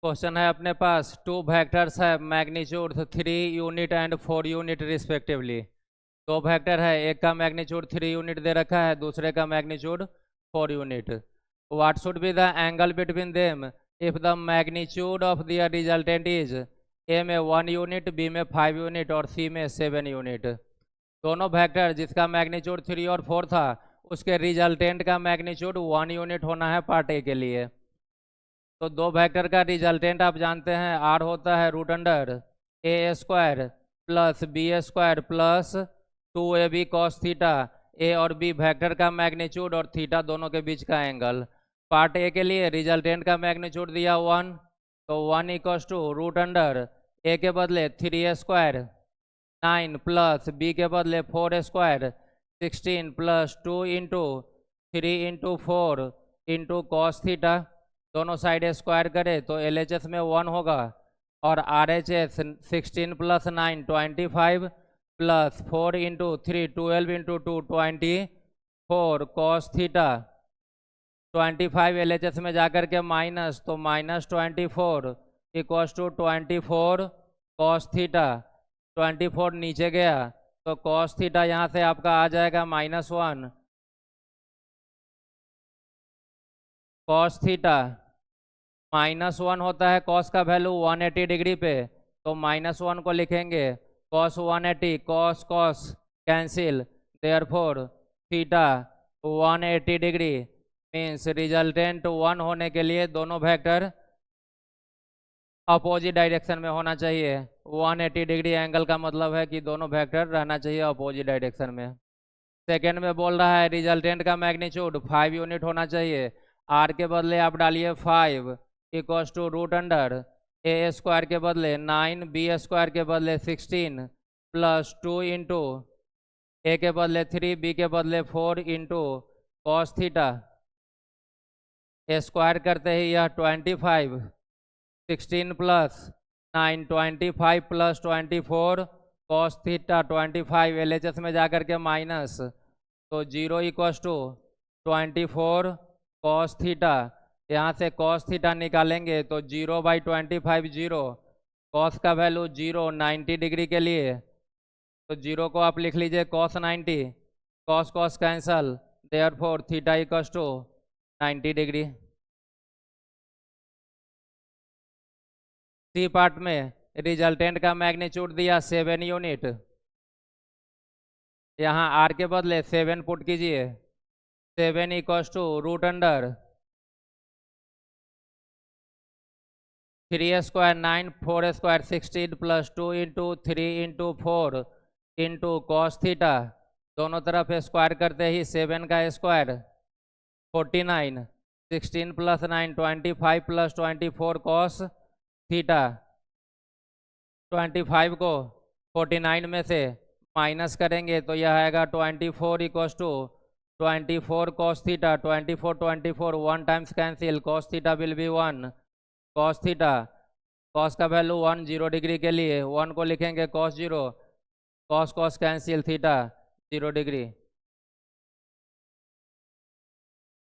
Question है अपने पास two vectors है magnitude 3 unit and 4 unit respectively. दो वेक्टर है, एक का मैग्नीट्यूड 3 यूनिट दे रखा है, दूसरे का magnitude 4 unit. What should be the angle between them if the magnitude of the resultant is a में 1 यूनिट, बी में 5 यूनिट और सी में 7 यूनिट। दोनों वेक्टर जिसका मैग्नीट्यूड 3 और 4 था उसके रिजल्टेंट का मैग्नीट्यूड 1 यूनिट होना है पार्ट ए के लिए। तो दो वेक्टर का रिजल्टेंट आप जानते हैं आर होता है root under A square plus B square plus 2ab cos theta. A और बी वेक्टर का मैग्नीट्यूड और थीटा दोनों के बीच का एंगल। पार्ट ए के लिए रिजल्टेंट का मैग्नीट्यूड दिया 1, तो 1 इक्वस टू रूट अंडर ए के बदले 3 स्क्वायर 9 प्लस बी के बदले 4 square 16 plus 2 into 3 into 4 into cos theta. दोनों साइड स्क्वायर करें तो LHS में 1 होगा और RHS 16 plus 9 25 plus 4 into 3 12 into 2 24 cos theta. 25 LHS में जाकर के माइनस, तो minus 24 equals to 24 cos theta. 24 नीचे गया तो कॉस थीटा यहाँ से आपका आ जाएगा -1 कॉस थीटा। -1 होता है कॉस का वैल्यू 180 डिग्री पे, तो -1 को लिखेंगे cos 180 cos cos cancel, therefore theta 180 degree means resultant 1 होने के लिए दोनों वेक्टर अपोजिट डायरेक्शन में होना चाहिए। 180 डिग्री एंगल का मतलब है कि दोनों वेक्टर रहना चाहिए अपोजिट डायरेक्शन में। सेकेंड में बोल रहा है रिजल्टेंट का मैग्नीट्यूड 5 यूनिट होना चाहिए। आर के बदले आप डालिए 5 equals to root under A square के बदले 9 बी स्क्वायर के बदले 16 प्लस 2 इंटू ए के बदले 3 बी के बदले 4 इंटू कॉस थीटा। स्क्वायर करते ही यह 25 16 plus 9 25 plus 24 cos theta 25 LHS में जाकर के माइनस, तो 0 इक्वस टू 24 कॉस थीटा। यहाँ से कॉस थीटा निकालेंगे तो 0/25 0, कॉस का वैल्यू 0 90 डिग्री के लिए, तो 0 को आप लिख लीजिए cos 90, cos cos cancel, therefore theta equals to 90 degree. C part में रिजल्टेंट का मैग्नीट्यूड दिया 7 यूनिट। यहाँ आर के बदले 7 पुट कीजिए, 7 equals to root under 3 square 9 4 square 16 plus 2 into 3 into 4 into cos theta. दोनों तरफ स्क्वायर करते ही 7 का square 49 16 plus 9 25 plus 24 cos theta. 25 को 49 में से माइनस करेंगे तो यह आएगा 24 equals to 24 cos theta. 24 1 times cancel, cos theta will be 1 cos theta. Cos का वैल्यू 1 0 डिग्री के लिए 1 को लिखेंगे cos 0, cos cos cancel theta 0 degree.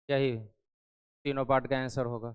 यही तीनों पार्ट का आंसर होगा।